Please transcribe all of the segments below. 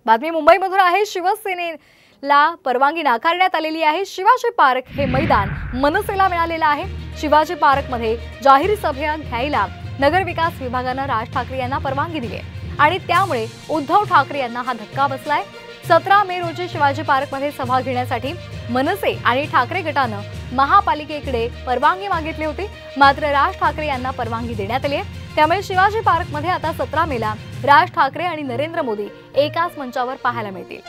बातमी मुंबईमधून आहे। शिवसेनेला परवानगी नाकारण्यात आलेली आहे। शिवाजी पार्क हे मैदान मनसेला मिळालेलं आहे। शिवाजी पार्कमध्ये जाहीर सभा घ्यायला नगरविकास विभागाने राज ठाकरे यांना परवानगी दिली आहे आणि त्यामुळे उद्धव ठाकरे यांना हा धक्का बसलाय। 17 मे रोजी शिवाजी पार्कमध्ये सभा घेण्यासाठी मनसे आणि ठाकरे गटाने महापालिकेकडे परवानगी मागितली होती, मात्र राज ठाकरे यांना परवानगी देण्यात आली आहे। त्यामुळे शिवाजी पार्कमध्ये आता 17 मेला राज ठाकरे आणि नरेंद्र मोदी एकाच मंचावर पाहायला मिळतील।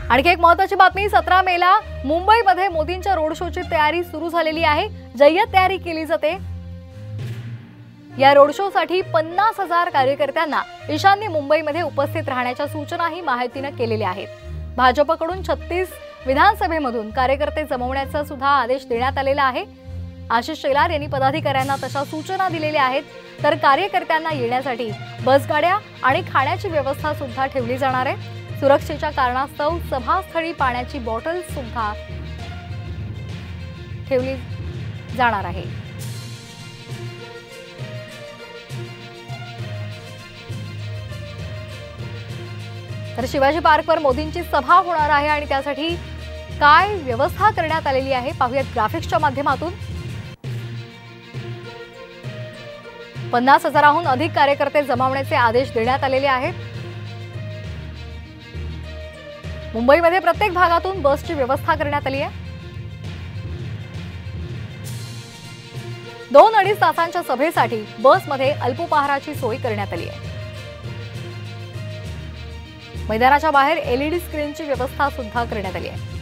आणखी एक महत्त्वाची बातमी, 17 मेला मुंबईमध्ये मोदींच्या रोड शोची तयारी सुरू झालेली आहे। जय्यत तयारी केली जाते। या रोड शो साठी 50,000 कार्यकर्त्यांना ईशान्य मुंबईमध्ये उपस्थित राहण्याच्या सूचनाही माहितीने केलेल्या आहेत। भाजपकडून 36 विधानसभेमधून कार्यकर्ते जमवण्याचा सुद्धा आदेश देण्यात आलेला आहे। आशिष शेलार यांनी पदाधिकाऱ्यांना तशा सूचना दिलेल्या आहेत, तर कार्यकर्त्यांना येण्यासाठी बसगाड्या आणि खाण्याची व्यवस्था सुद्धा ठेवली जाणार आहे। सुरक्षेच्या कारणास्तव सभास्थळी पाण्याची बॉटल सुद्धा ठेवली जाणार आहे। तर शिवाजी पार्कवर मोदींची सभा होणार आहे आणि त्यासाठी काय व्यवस्था करण्यात आलेली आहे पाहूयात ग्राफिक्सच्या माध्यमातून। 50,000हून अधिक कार्यकर्ते जमवण्याचे आदेश देण्यात आलेले आहेत। मुंबईमध्ये प्रत्येक भागातून बसची व्यवस्था करण्यात आली आहे। 2-2.5 तासांच्या सभेसाठी बसमध्ये अल्पोपहाराची सोय करण्यात आली आहे। मैदानाच्या बाहेर LED स्क्रीनची व्यवस्था सुद्धा करण्यात आली आहे।